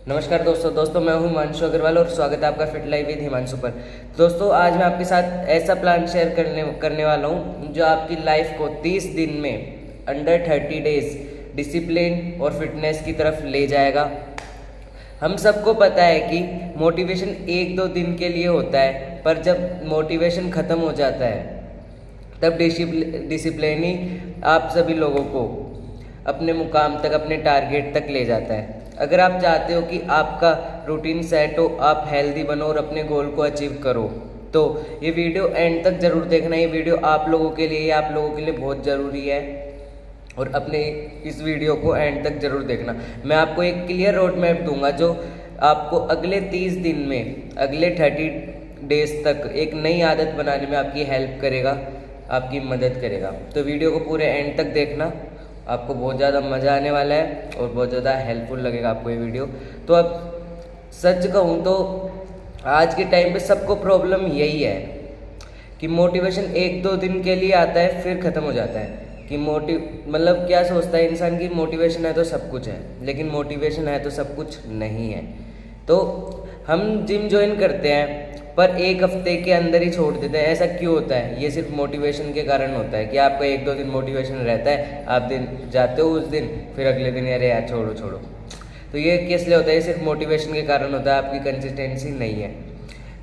नमस्कार दोस्तों मैं हूं हिमांशु अग्रवाल और स्वागत है आपका फिट लाइफ विद हिमांशु पर। दोस्तों आज मैं आपके साथ ऐसा प्लान शेयर करने वाला हूं जो आपकी लाइफ को 30 दिन में अंडर 30 डेज डिसिप्लिन और फिटनेस की तरफ ले जाएगा। हम सबको पता है कि मोटिवेशन 1-2 दिन के लिए होता है, पर जब मोटिवेशन ख़त्म हो जाता है तब डिसिप्लिन ही आप सभी लोगों को अपने मुकाम तक, अपने टारगेट तक ले जाता है। अगर आप चाहते हो कि आपका रूटीन सेट हो, आप हेल्दी बनो और अपने गोल को अचीव करो, तो ये वीडियो एंड तक ज़रूर देखना। ये वीडियो आप लोगों के लिए बहुत ज़रूरी है और अपने इस वीडियो को एंड तक ज़रूर देखना। मैं आपको एक क्लियर रोड मैप दूंगा जो आपको अगले 30 दिन में, अगले 30 डेज तक एक नई आदत बनाने में आपकी हेल्प करेगा, आपकी मदद करेगा। तो वीडियो को पूरे एंड तक देखना, आपको बहुत ज़्यादा मज़ा आने वाला है और बहुत ज़्यादा हेल्पफुल लगेगा आपको ये वीडियो। तो अब सच कहूँ तो आज के टाइम पे सबको प्रॉब्लम यही है कि मोटिवेशन 1-2 दिन के लिए आता है फिर ख़त्म हो जाता है। कि मतलब क्या सोचता है इंसान की मोटिवेशन है तो सब कुछ है, लेकिन मोटिवेशन है तो सब कुछ नहीं है। तो हम जिम ज्वाइन करते हैं पर एक हफ्ते के अंदर ही छोड़ देते हैं। ऐसा क्यों होता है? ये सिर्फ मोटिवेशन के कारण होता है कि आपका 1-2 दिन मोटिवेशन रहता है, आप दिन जाते हो उस दिन, फिर अगले दिन अरे यार छोड़ो। तो ये किस लिए होता है? ये सिर्फ मोटिवेशन के कारण होता है, आपकी कंसिस्टेंसी नहीं है।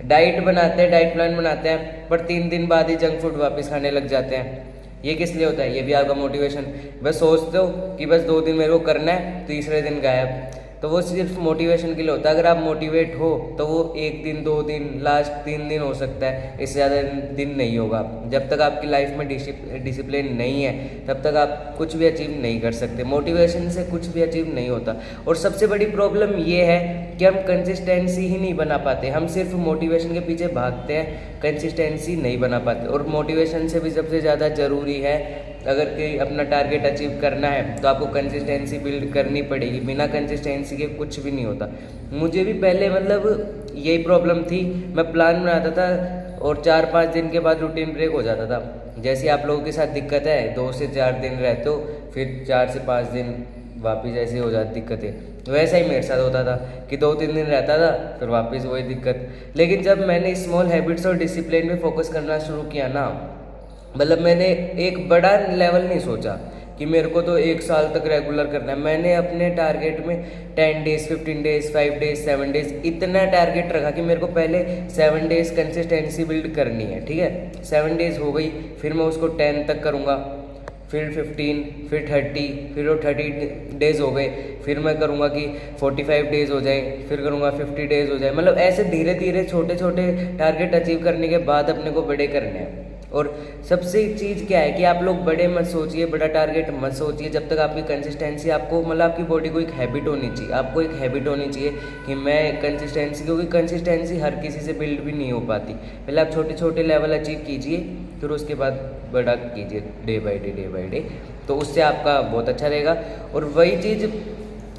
डाइट बनाते हैं, डाइट प्लान बनाते हैं, पर 3 दिन बाद ही जंक फूड वापस खाने लग जाते हैं। ये किस लिए होता है? ये भी आपका मोटिवेशन, बस सोचते हो कि बस 2 दिन मेरे को करना है, तीसरे दिन गायब। तो वो सिर्फ मोटिवेशन के लिए होता है। अगर आप मोटिवेट हो तो वो 1 दिन, 2 दिन, लास्ट 3 दिन हो सकता है, इससे ज़्यादा दिन नहीं होगा। जब तक आपकी लाइफ में डिसिप्लिन नहीं है तब तक आप कुछ भी अचीव नहीं कर सकते। मोटिवेशन से कुछ भी अचीव नहीं होता। और सबसे बड़ी प्रॉब्लम ये है कि हम कंसिस्टेंसी ही नहीं बना पाते। हम सिर्फ मोटिवेशन के पीछे भागते हैं, कंसिस्टेंसी नहीं बना पाते। और मोटिवेशन से भी सबसे ज़्यादा ज़रूरी है, अगर कोई अपना टारगेट अचीव करना है तो आपको कंसिस्टेंसी बिल्ड करनी पड़ेगी। बिना कंसिस्टेंसी के कुछ भी नहीं होता। मुझे भी पहले मतलब यही प्रॉब्लम थी। मैं प्लान बनाता था और 4-5 दिन के बाद रूटीन ब्रेक हो जाता था। जैसे आप लोगों के साथ दिक्कत है, 2 से 4 दिन रहते हो, फिर 4 से 5 दिन वापस ऐसे हो जाती दिक्कतें। तो वैसा ही मेरे साथ होता था कि 2-3 दिन रहता था, फिर वापस वही दिक्कत। लेकिन जब मैंने स्मॉल हैबिट्स और डिसिप्लिन पे फोकस करना शुरू किया ना, मतलब मैंने एक बड़ा लेवल नहीं सोचा कि मेरे को तो 1 साल तक रेगुलर करना है। मैंने अपने टारगेट में 10 डेज, 15 डेज, 5 डेज, 7 डेज इतना टारगेट रखा कि मेरे को पहले 7 डेज कंसिस्टेंसी बिल्ड करनी है। ठीक है, 7 डेज हो गई, फिर मैं उसको 10 तक करूँगा, फिर 15, फिर 30, फिर वो 30 डेज हो गए, फिर मैं करूँगा कि 45 डेज हो जाए, फिर करूँगा 50 डेज हो जाए। मतलब ऐसे धीरे धीरे छोटे छोटे टारगेट अचीव करने के बाद अपने को बड़े करने हैं। और सबसे चीज़ क्या है कि आप लोग बड़े मत सोचिए, बड़ा टारगेट मत सोचिए जब तक आपकी कंसिस्टेंसी, आपको मतलब आपकी बॉडी को एक हैबिट होनी चाहिए। आपको एक हैबिट होनी चाहिए कि मैं कंसिस्टेंसी, क्योंकि कंसिस्टेंसी हर किसी से बिल्ड भी नहीं हो पाती। पहले आप छोटे छोटे लेवल अचीव कीजिए, फिर उसके बाद बड़ा कीजिए डे बाय डे, तो उससे आपका बहुत अच्छा रहेगा। और वही चीज़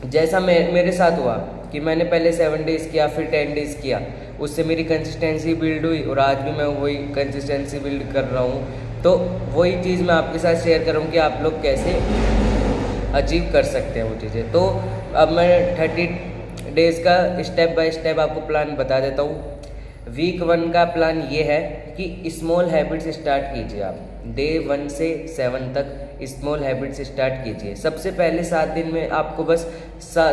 जैसा मेरे साथ हुआ कि मैंने पहले 7 डेज़ किया, फिर 10 डेज़ किया, उससे मेरी कंसिस्टेंसी बिल्ड हुई और आज भी मैं वही कंसिस्टेंसी बिल्ड कर रहा हूँ। तो वही चीज़ मैं आपके साथ शेयर कर रहा हूँ कि आप लोग कैसे अचीव कर सकते हैं वो चीज़ें। तो अब मैं 30 डेज़ का स्टेप बाय स्टेप आपको प्लान बता देता हूँ। वीक 1 का प्लान ये है कि स्मॉल हैबिट्स स्टार्ट कीजिए। आप डे 1 से 7 तक स्मॉल हैबिट्स स्टार्ट कीजिए। सबसे पहले 7 दिन में आपको बस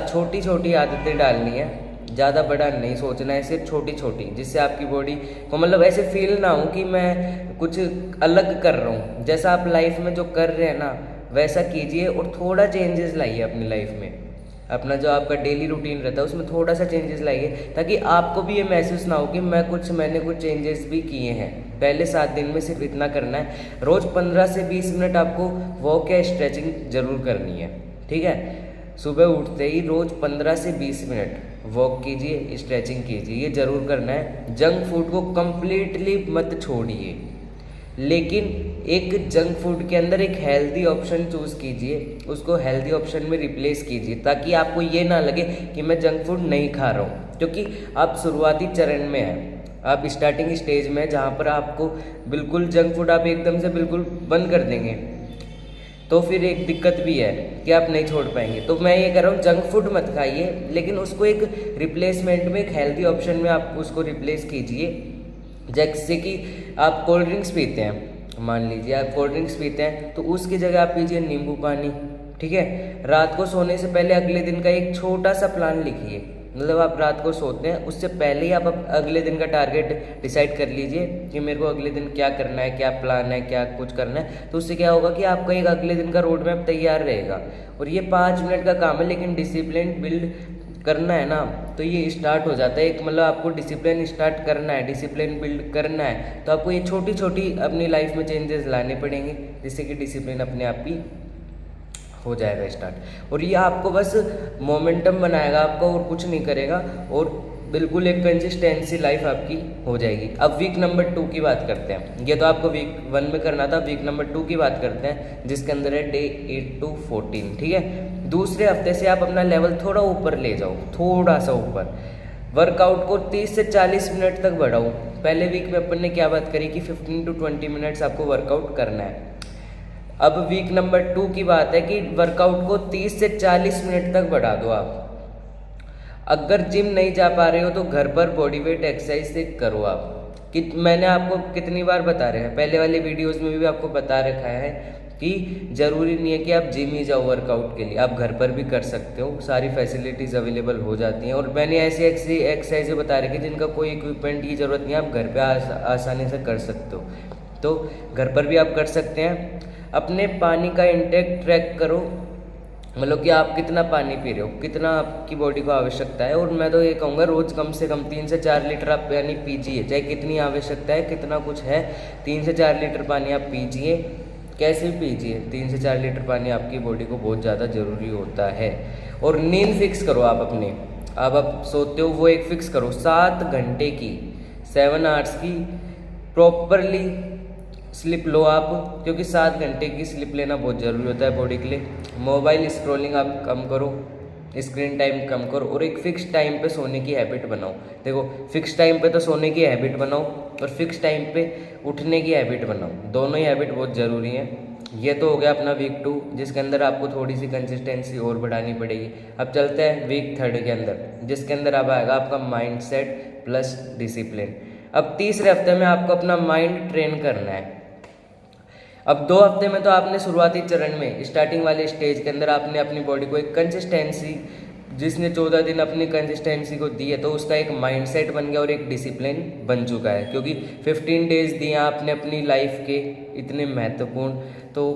छोटी छोटी आदतें डालनी है, ज़्यादा बड़ा नहीं सोचना है, सिर्फ छोटी छोटी, जिससे आपकी बॉडी को मतलब ऐसे फील ना हो कि मैं कुछ अलग कर रहा हूँ। जैसा आप लाइफ में जो कर रहे हैं ना वैसा कीजिए और थोड़ा चेंजेस लाइए अपनी लाइफ में। अपना जो आपका डेली रूटीन रहता है उसमें थोड़ा सा चेंजेस लाइए, ताकि आपको भी ये महसूस ना हो कि मैंने कुछ चेंजेस भी किए हैं। पहले 7 दिन में सिर्फ इतना करना है। रोज़ 15 से 20 मिनट आपको वॉक या स्ट्रेचिंग ज़रूर करनी है। ठीक है, सुबह उठते ही रोज़ 15 से 20 मिनट वॉक कीजिए, स्ट्रेचिंग कीजिए, ये ज़रूर करना है। जंक फूड को कम्प्लीटली मत छोड़िए, लेकिन एक जंक फूड के अंदर एक हेल्दी ऑप्शन चूज़ कीजिए, उसको हेल्दी ऑप्शन में रिप्लेस कीजिए, ताकि आपको ये ना लगे कि मैं जंक फूड नहीं खा रहा हूँ। क्योंकि आप शुरुआती चरण में हैं, आप स्टार्टिंग स्टेज में, जहाँ पर आपको बिल्कुल जंक फूड आप एकदम से बिल्कुल बंद कर देंगे तो फिर एक दिक्कत भी है कि आप नहीं छोड़ पाएंगे। तो मैं ये कह रहा हूँ जंक फूड मत खाइए, लेकिन उसको एक रिप्लेसमेंट में, एक हेल्दी ऑप्शन में आप उसको रिप्लेस कीजिए। जैसे कि आप कोल्ड ड्रिंक्स पीते हैं, मान लीजिए आप कोल्ड ड्रिंक्स पीते हैं, तो उसकी जगह आप पीजिए नींबू पानी, ठीक है। रात को सोने से पहले अगले दिन का एक छोटा सा प्लान लिखिए, मतलब आप रात को सोते हैं उससे पहले ही आप अगले दिन का टारगेट डिसाइड कर लीजिए कि मेरे को अगले दिन क्या करना है, क्या प्लान है, क्या कुछ करना है। तो उससे क्या होगा कि आपका एक अगले दिन का रोड मैप तैयार रहेगा। और ये 5 मिनट का काम है, लेकिन डिसिप्लिन बिल्ड करना है ना, तो ये स्टार्ट हो जाता है। एक मतलब आपको डिसिप्लिन स्टार्ट करना है, डिसिप्लिन बिल्ड करना है, तो आपको ये छोटी छोटी अपनी लाइफ में चेंजेस लाने पड़ेंगे, जिससे कि डिसिप्लिन अपने आप ही हो जाएगा स्टार्ट। और ये आपको बस मोमेंटम बनाएगा आपका, और कुछ नहीं करेगा, और बिल्कुल एक कंसिस्टेंसी लाइफ आपकी हो जाएगी। अब वीक नंबर 2 की बात करते हैं। ये तो आपको वीक 1 में करना था, वीक नंबर 2 की बात करते हैं, जिसके अंदर है डे 8 to 14, ठीक है। दूसरे हफ्ते से आप अपना लेवल थोड़ा ऊपर ले जाओ, थोड़ा सा ऊपर। वर्कआउट को 30 से 40 मिनट तक बढ़ाओ। पहले वीक में अपन ने क्या बात करी कि 15 to 20 मिनट्स आपको वर्कआउट करना है। अब वीक नंबर 2 की बात है कि वर्कआउट को 30 से 40 मिनट तक बढ़ा दो आप। अगर जिम नहीं जा पा रहे हो तो घर पर बॉडी वेट एक्सरसाइज से करो आप। कि मैंने आपको कितनी बार बता रहे हैं, पहले वाले वीडियोस में भी आपको बता रखा है कि ज़रूरी नहीं है कि आप जिम ही जाओ वर्कआउट के लिए, आप घर पर भी कर सकते हो, सारी फैसिलिटीज़ अवेलेबल हो जाती हैं। और मैंने ऐसी एक्सरसाइजें बता रखी जिनका कोई इक्विपमेंट की ज़रूरत नहीं है, आप घर पर आसानी से कर सकते हो, तो घर पर भी आप कर सकते हैं। अपने पानी का इंटेक ट्रैक करो, मतलब कि आप कितना पानी पी रहे हो, कितना आपकी बॉडी को आवश्यकता है। और मैं तो ये कहूँगा रोज़ कम से कम 3 से 4 लीटर आप पानी पीजिए, चाहे कितनी आवश्यकता है, कितना कुछ है, 3 से 4 लीटर पानी आप पीजिए, कैसे भी पीजिए। 3 से 4 लीटर पानी आपकी बॉडी को बहुत ज़्यादा ज़रूरी होता है। और नींद फिक्स करो आप अपने, अब आप सोते हो वो एक फिक्स करो, 7 घंटे की, 7 आवर्स की प्रॉपरली स्लिप लो आप, क्योंकि 7 घंटे की स्लिप लेना बहुत ज़रूरी होता है बॉडी के लिए। मोबाइल स्क्रॉलिंग आप कम करो, स्क्रीन टाइम कम करो, और एक फिक्स टाइम पे सोने की हैबिट बनाओ। देखो फिक्स टाइम पे तो सोने की हैबिट बनाओ, और फिक्स टाइम पे उठने की हैबिट बनाओ, दोनों ही हैबिट बहुत ज़रूरी हैं। ये तो हो गया अपना वीक 2, जिसके अंदर आपको थोड़ी सी कंसिस्टेंसी और बढ़ानी पड़ेगी। अब चलते हैं वीक 3 के अंदर, जिसके अंदर अब आएगा आपका माइंड सेट प्लस डिसिप्लिन। अब तीसरे हफ्ते में आपको अपना माइंड ट्रेन करना है। अब 2 हफ्ते में तो आपने शुरुआती चरण में, स्टार्टिंग वाले स्टेज के अंदर आपने अपनी बॉडी को एक कंसिस्टेंसी, जिसने 14 दिन अपनी कंसिस्टेंसी को दी है, तो उसका एक माइंडसेट बन गया और एक डिसिप्लिन बन चुका है। क्योंकि 15 डेज दिए आपने अपनी लाइफ के इतने महत्वपूर्ण, तो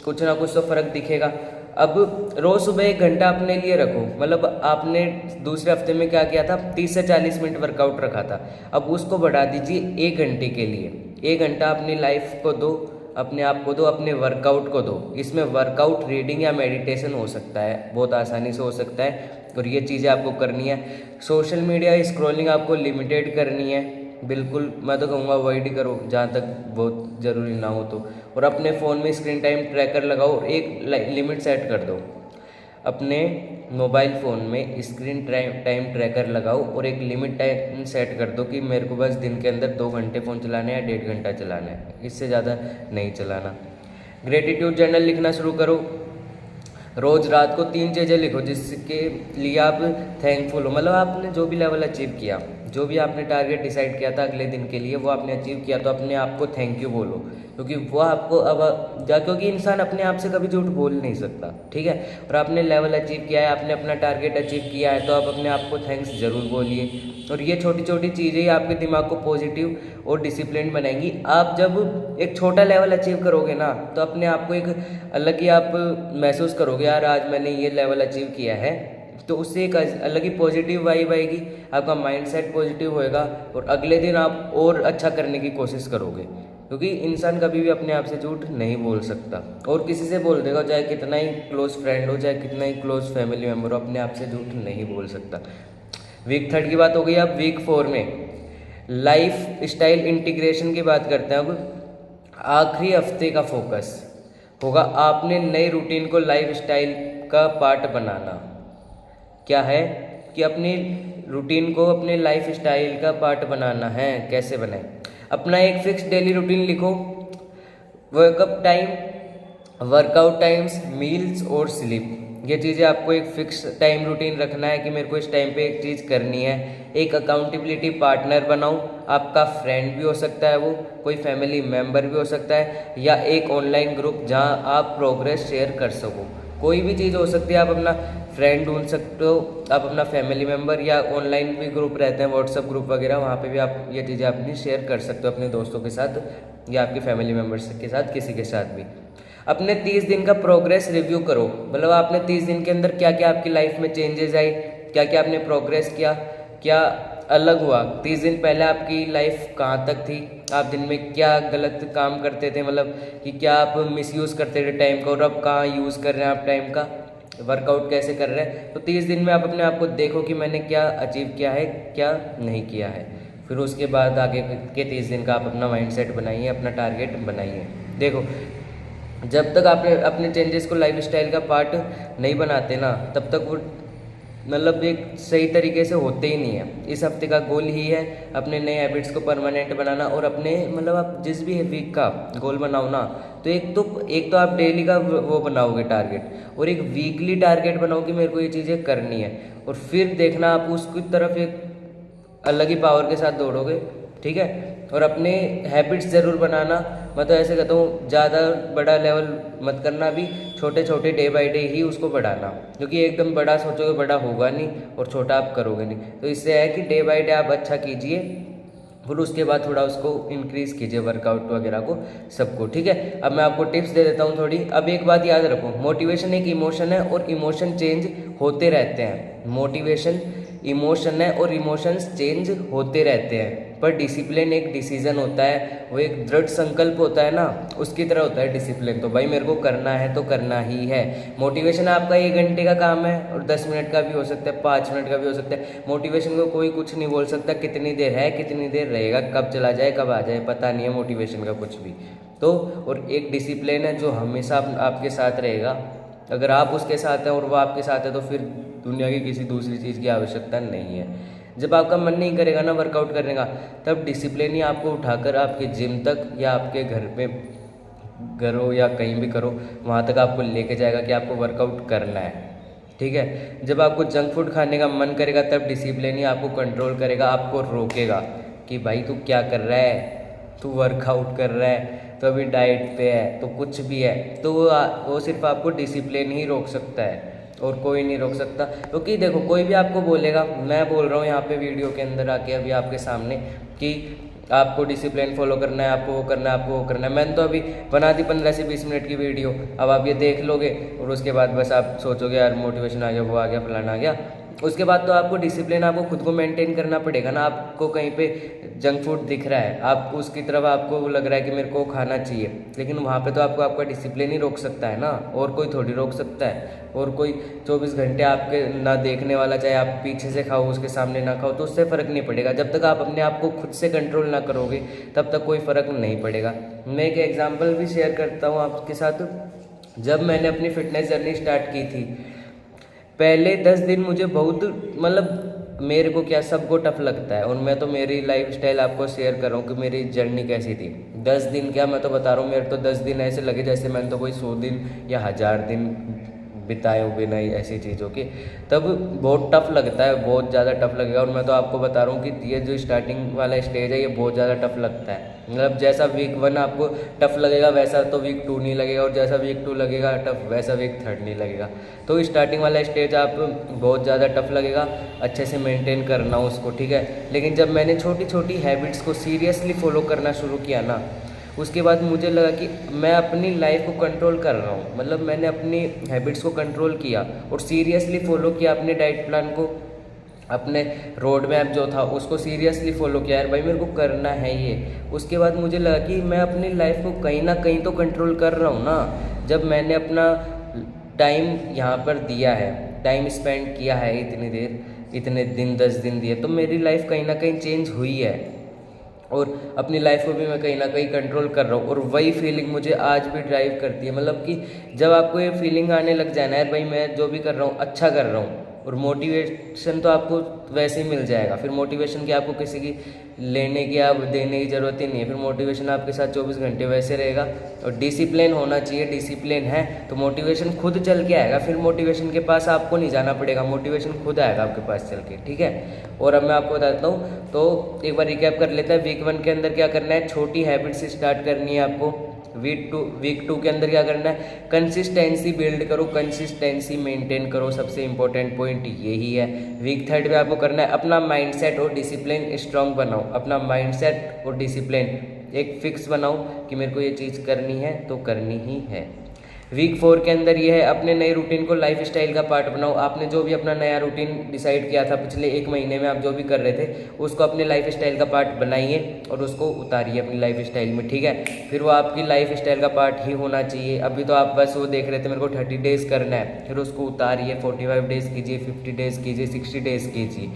कुछ ना कुछ तो फ़र्क दिखेगा। अब रोज़ सुबह 1 घंटा अपने लिए रखो, मतलब आपने दूसरे हफ्ते में क्या किया था, 30 से 40 मिनट वर्कआउट रखा था, अब उसको बढ़ा दीजिए 1 घंटे के लिए। 1 घंटा अपनी लाइफ को दो, अपने आप को दो, अपने वर्कआउट को दो। इसमें वर्कआउट रीडिंग या मेडिटेशन हो सकता है, बहुत आसानी से हो सकता है, और ये चीज़ें आपको करनी है। सोशल मीडिया स्क्रॉलिंग आपको लिमिटेड करनी है, बिल्कुल मैं तो कहूँगा अवॉइड ही करो जहाँ तक बहुत ज़रूरी ना हो तो। और अपने फ़ोन में स्क्रीन टाइम ट्रैकर लगाओ, एक लिमिट सेट कर दो। अपने मोबाइल फ़ोन में स्क्रीन टाइम ट्रैकर लगाओ और एक लिमिट टाइम सेट कर दो कि मेरे को बस दिन के अंदर 2 घंटे फ़ोन चलाना है या 1.5 घंटा चलाना है, इससे ज़्यादा नहीं चलाना। ग्रेटिट्यूड जर्नल लिखना शुरू करो। रोज़ रात को 3 चीज़ें लिखो जिसके लिए आप थैंकफुल हो, मतलब आपने जो भी लेवल अचीव किया, जो भी आपने टारगेट डिसाइड किया था अगले दिन के लिए, वो आपने अचीव किया, तो अपने आप को थैंक यू बोलो, क्योंकि वो आपको क्योंकि इंसान अपने आप से कभी झूठ बोल नहीं सकता, ठीक है। और आपने लेवल अचीव किया है, आपने अपना टारगेट अचीव किया है, तो आप अपने आप को थैंक्स ज़रूर बोलिए। और ये छोटी छोटी चीज़ें ही आपके दिमाग को पॉजिटिव और डिसिप्लिन बनाएंगी। आप जब एक छोटा लेवल अचीव करोगे ना, तो अपने आप को एक अलग ही आप महसूस करोगे, यार आज मैंने ये लेवल अचीव किया है, तो उससे एक अलग ही पॉजिटिव वाइब आएगी, आपका माइंडसेट पॉजिटिव होएगा, और अगले दिन आप और अच्छा करने की कोशिश करोगे। क्योंकि इंसान कभी भी अपने आप से झूठ नहीं बोल सकता, और किसी से बोल देगा, चाहे कितना ही क्लोज फ्रेंड हो, चाहे कितना ही क्लोज फैमिली मेम्बर हो, अपने आप से झूठ नहीं बोल सकता। वीक 3 की बात हो गई। अब वीक 4 में लाइफ स्टाइल इंटीग्रेशन की बात करते हैं। अब आखिरी हफ्ते का फोकस होगा आपने नई रूटीन को लाइफ स्टाइल का पार्ट बनाना। क्या है कि अपनी रूटीन को अपने लाइफ स्टाइल का पार्ट बनाना है। कैसे बनाएं? अपना एक फिक्स डेली रूटीन लिखो, workup time, workout times, meals और स्लीप, ये चीज़ें आपको एक फिक्स टाइम रूटीन रखना है कि मेरे को इस टाइम पे एक चीज़ करनी है। एक अकाउंटेबिलिटी पार्टनर बनाओ, आपका फ्रेंड भी हो सकता है, वो कोई फैमिली मेम्बर भी हो सकता है, या एक ऑनलाइन ग्रुप जहां आप प्रोग्रेस शेयर कर सको। कोई भी चीज़ हो सकती है, आप अपना फ्रेंड ढूंढ सकते हो, आप अपना फैमिली मेम्बर, या ऑनलाइन भी ग्रुप रहते हैं व्हाट्सअप ग्रुप वगैरह, वहाँ पे भी आप ये चीज़ें अपनी शेयर कर सकते हो अपने दोस्तों के साथ या आपके फैमिली मेम्बर्स के साथ, किसी के साथ भी। अपने 30 दिन का प्रोग्रेस रिव्यू करो, मतलब आपने 30 दिन के अंदर क्या क्या आपकी लाइफ में चेंजेस आए, क्या क्या आपने प्रोग्रेस किया, क्या अलग हुआ। 30 दिन पहले आपकी लाइफ कहाँ तक थी, आप दिन में क्या गलत काम करते थे, मतलब कि क्या आप मिसयूज़ करते थे टाइम का, और अब कहाँ यूज़ कर रहे हैं आप टाइम का, वर्कआउट कैसे कर रहे हैं। तो 30 दिन में आप अपने आप को देखो कि मैंने क्या अचीव किया है, क्या नहीं किया है। फिर उसके बाद आगे के 30 दिन का आप अपना माइंडसेट बनाइए, अपना टारगेट बनाइए। देखो, जब तक आपने अपने चेंजेस को लाइफस्टाइल का पार्ट नहीं बनाते ना, तब तक वो मतलब एक सही तरीके से होते ही नहीं है। इस हफ्ते का गोल ही है अपने नए हैबिट्स को परमानेंट बनाना, और अपने मतलब आप जिस भी वीक का गोल बनाओ ना, तो एक तो आप डेली का वो बनाओगे टारगेट, और एक वीकली टारगेट बनाओ कि मेरे को ये चीज़ें करनी है, और फिर देखना आप उसकी तरफ एक अलग ही पावर के साथ दौड़ोगे, ठीक है। और अपने हैबिट्स ज़रूर बनाना, मैं तो ऐसे कहता हूँ ज़्यादा बड़ा लेवल मत करना, भी छोटे छोटे डे बाय डे ही उसको बढ़ाना, क्योंकि एकदम बड़ा सोचोगे बड़ा होगा नहीं, और छोटा आप करोगे नहीं। तो इससे है कि डे बाय डे आप अच्छा कीजिए, फिर उसके बाद थोड़ा उसको इंक्रीज़ कीजिए वर्कआउट वगैरह को, सबको, ठीक है। अब मैं आपको टिप्स दे देता हूँ थोड़ी। अब एक बात याद रखो, मोटिवेशन एक इमोशन है और इमोशन चेंज होते रहते हैं। मोटिवेशन इमोशन है और इमोशंस चेंज होते रहते हैं, पर डिसिप्लिन एक डिसीजन होता है, वो एक दृढ़ संकल्प होता है ना, उसकी तरह होता है डिसिप्लिन। तो भाई मेरे को करना है तो करना ही है। मोटिवेशन आपका 1 घंटे का काम है, और 10 मिनट का भी हो सकता है, 5 मिनट का भी हो सकता है। मोटिवेशन को कोई कुछ नहीं बोल सकता कितनी देर है, कितनी देर रहेगा, कब चला जाए कब आ जाए, पता नहीं है मोटिवेशन का कुछ भी। तो और एक डिसिप्लिन है जो हमेशा आपके साथ रहेगा। अगर आप उसके साथ हैं और वो आपके साथ है, तो फिर दुनिया की किसी दूसरी चीज़ की आवश्यकता नहीं है। जब आपका मन नहीं करेगा ना वर्कआउट करने का, तब डिसिप्लिन ही आपको उठाकर आपके जिम तक या आपके घर पे घर हो या कहीं भी करो, वहाँ तक आपको लेके जाएगा कि आपको वर्कआउट करना है, ठीक है। जब आपको जंक फूड खाने का मन करेगा, तब डिसिप्लिन ही आपको कंट्रोल करेगा, आपको रोकेगा कि भाई तू क्या कर रहा है, तू वर्कआउट कर रहा है, तो अभी डाइट पे है, तो कुछ भी है, तो वो सिर्फ आपको डिसिप्लिन ही रोक सकता है, और कोई नहीं रोक सकता। क्योंकि देखो, कोई भी आपको बोलेगा, मैं बोल रहा हूँ यहाँ पे वीडियो के अंदर आके अभी आपके सामने कि आपको डिसिप्लिन फॉलो करना है, आपको वो करना है, आपको वो करना है। मैंने तो अभी बना दी 15 से 20 मिनट की वीडियो, अब आप ये देख लोगे और उसके बाद बस आप सोचोगे यार मोटिवेशन आ गया, वो आ गया, फलाना आ गया। उसके बाद तो आपको डिसिप्लिन आपको खुद को मेंटेन करना पड़ेगा ना। आपको कहीं पे जंक फूड दिख रहा है, आप उसकी तरफ आपको लग रहा है कि मेरे को खाना चाहिए, लेकिन वहाँ पे तो आपको आपका डिसिप्लिन ही रोक सकता है ना, और कोई थोड़ी रोक सकता है। और कोई 24 घंटे आपके ना देखने वाला, चाहे आप पीछे से खाओ उसके सामने ना खाओ, तो उससे फ़र्क नहीं पड़ेगा। जब तक आप अपने आप को खुद से कंट्रोल ना करोगे, तब तक कोई फ़र्क नहीं पड़ेगा। मैं एक एग्जाम्पल भी शेयर करता हूँ आपके साथ। जब मैंने अपनी फ़िटनेस जर्नी स्टार्ट की थी, पहले 10 दिन मुझे बहुत, मतलब मेरे को क्या, सबको टफ लगता है, और मैं तो मेरी लाइफ स्टाइल आपको शेयर कर रहा हूँ कि मेरी जर्नी कैसी थी। 10 दिन क्या, मैं तो बता रहा हूँ, मेरे तो 10 दिन ऐसे लगे जैसे मैंने तो कोई 100 दिन या 1000 दिन बिताए हो बिना ही ऐसी चीज़ों के। तब बहुत टफ लगता है, बहुत ज़्यादा टफ लगेगा। और मैं तो आपको बता रहा हूँ कि ये जो स्टार्टिंग वाला स्टेज है, ये बहुत ज़्यादा टफ लगता है। मतलब जैसा वीक 1 आपको टफ लगेगा, वैसा तो वीक 2 नहीं लगेगा, और जैसा वीक 2 लगेगा टफ, वैसा वीक 3 नहीं लगेगा। तो स्टार्टिंग वाला स्टेज आप बहुत ज़्यादा टफ लगेगा, अच्छे से मेंटेन करना उसको, ठीक है। लेकिन जब मैंने छोटी छोटी हैबिट्स को सीरियसली फॉलो करना शुरू किया ना, उसके बाद मुझे लगा कि मैं अपनी लाइफ को कंट्रोल कर रहा हूँ। मतलब मैंने अपनी हैबिट्स को कंट्रोल किया और सीरियसली फॉलो किया अपने डाइट प्लान को, अपने रोड मैप जो था उसको सीरियसली फॉलो किया, यार भाई मेरे को करना है ये। उसके बाद मुझे लगा कि मैं अपनी लाइफ को कहीं ना कहीं तो कंट्रोल कर रहा हूँ ना। जब मैंने अपना टाइम यहाँ पर दिया है, टाइम स्पेंड किया है इतनी देर, इतने दिन 10 दिन दिए, तो मेरी लाइफ कहीं ना कहीं चेंज हुई है, और अपनी लाइफ को भी मैं कहीं ना कहीं कंट्रोल कर रहा हूँ। और वही फीलिंग मुझे आज भी ड्राइव करती है। मतलब कि जब आपको ये फीलिंग आने लग जाए ना, यार भाई मैं जो भी कर रहा हूँ अच्छा कर रहा हूँ, और मोटिवेशन तो आपको वैसे ही मिल जाएगा, फिर मोटिवेशन की आपको किसी की लेने की आप देने की ज़रूरत ही नहीं है, फिर मोटिवेशन आपके साथ 24 घंटे वैसे रहेगा। और डिसिप्लिन होना चाहिए, डिसिप्लिन है तो मोटिवेशन खुद चल के आएगा, फिर मोटिवेशन के पास आपको नहीं जाना पड़ेगा, मोटिवेशन खुद आएगा आपके पास चल के, ठीक है। और अब मैं आपको बताता हूँ, तो एक बार रिकैप कर लेते हैं। वीक 1 के अंदर क्या करना है, छोटी हैबिट्स स्टार्ट करनी है आपको। वीक टू के अंदर क्या करना है, कंसिस्टेंसी बिल्ड करो, कंसिस्टेंसी मेंटेन करो, सबसे इंपॉर्टेंट पॉइंट यही है। वीक 3 में आपको करना है अपना माइंडसेट और डिसिप्लिन स्ट्रांग बनाओ, अपना माइंडसेट और डिसिप्लिन एक फिक्स बनाओ कि मेरे को ये चीज़ करनी है तो करनी ही है। वीक 4 के अंदर ये है, अपने नए रूटीन को लाइफ स्टाइल का पार्ट बनाओ। आपने जो भी अपना नया रूटीन डिसाइड किया था पिछले 1 महीने में, आप जो भी कर रहे थे उसको अपने लाइफ स्टाइल का पार्ट बनाइए और उसको उतारिए अपनी लाइफ स्टाइल में, ठीक है। फिर वो आपकी लाइफ स्टाइल का पार्ट ही होना चाहिए। अभी तो आप बस वो देख रहे थे मेरे को 30 डेज़ करना है, फिर उसको उतारिए, 45 डेज़ कीजिए, 50 डेज़ कीजिए, 60 डेज़ कीजिए,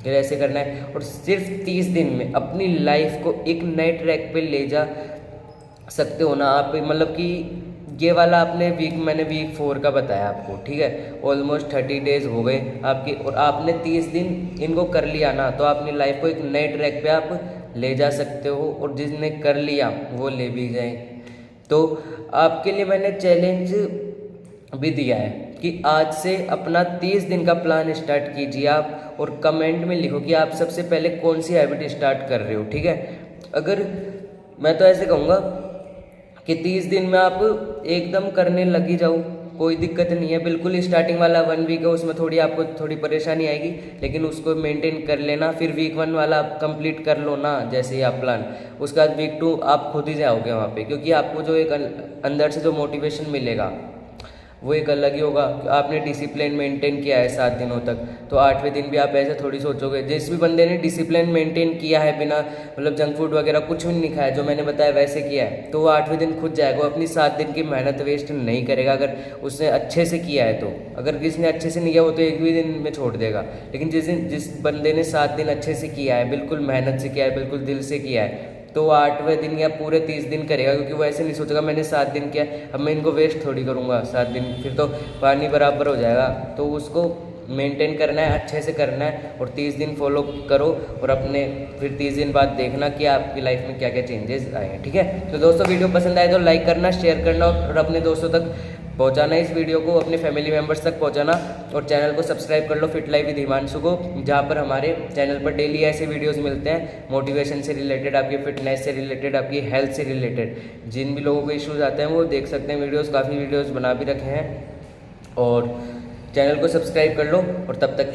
फिर ऐसे करना है। और सिर्फ 30 दिन में अपनी लाइफ को एक नए ट्रैक पे ले जा सकते हो ना आप, मतलब कि ये वाला मैंने वीक 4 का बताया आपको, ठीक है। ऑलमोस्ट 30 डेज़ हो गए आपके और आपने 30 दिन इनको कर लिया ना, तो अपनी लाइफ को एक नए ट्रैक पे आप ले जा सकते हो। और जिसने कर लिया वो ले भी जाए। तो आपके लिए मैंने चैलेंज भी दिया है कि आज से अपना 30 दिन का प्लान स्टार्ट कीजिए आप, और कमेंट में लिखो कि आप सबसे पहले कौन सी हैबिट स्टार्ट कर रहे हो, ठीक है। अगर मैं तो ऐसे कहूँगा कि 30 दिन में आप एकदम करने लगी जाओ, कोई दिक्कत नहीं है। बिल्कुल स्टार्टिंग वाला 1 वीक है, उसमें आपको थोड़ी परेशानी आएगी, लेकिन उसको मेंटेन कर लेना। फिर वीक 1 वाला आप कंप्लीट कर लो ना जैसे ही आप प्लान, उसके बाद वीक 2 आप खुद ही जाओगे वहाँ पे, क्योंकि आपको जो एक अंदर से जो मोटिवेशन मिलेगा वो एक अलग ही होगा। आपने डिसिप्लिन मेंटेन किया है 7 दिनों तक, तो 8वें दिन भी आप ऐसे थोड़ी सोचोगे। जिस भी बंदे ने डिसिप्लिन मेंटेन किया है, बिना मतलब जंक फूड वगैरह कुछ भी नहीं खाया, जो मैंने बताया वैसे किया है, तो वो 8वें दिन खुद जाएगा, वो अपनी 7 दिन की मेहनत वेस्ट नहीं करेगा अगर उसने अच्छे से किया है तो। अगर किसी ने अच्छे से नहीं किया वो तो 1 दिन में छोड़ देगा। लेकिन जिस बंदे ने 7 दिन अच्छे से किया है, बिल्कुल मेहनत से किया है, बिल्कुल दिल से किया है, तो 8वें दिन या पूरे 30 दिन करेगा, क्योंकि वो ऐसे नहीं सोचेगा मैंने 7 दिन किया अब मैं इनको वेस्ट थोड़ी करूँगा 7 दिन, फिर तो पानी बराबर हो जाएगा। तो उसको मेंटेन करना है, अच्छे से करना है, और 30 दिन फॉलो करो, और अपने फिर 30 दिन बाद देखना कि आपकी लाइफ में क्या क्या चेंजेस आए हैं, ठीक है। तो दोस्तों वीडियो पसंद आए तो लाइक करना, शेयर करना, और अपने दोस्तों तक पहुंचाना, इस वीडियो को अपने फैमिली मेम्बर्स तक पहुंचाना। और चैनल को सब्सक्राइब कर लो फिट लाइफ विद हिमांशु को, जहां पर हमारे चैनल पर डेली ऐसे वीडियोस मिलते हैं मोटिवेशन से रिलेटेड, आपकी फिटनेस से रिलेटेड, आपकी हेल्थ से रिलेटेड। जिन भी लोगों को इश्यूज आते हैं वो देख सकते हैं वीडियोस, काफ़ी वीडियोस बना भी रखे हैं। और चैनल को सब्सक्राइब कर लो, और तब तक के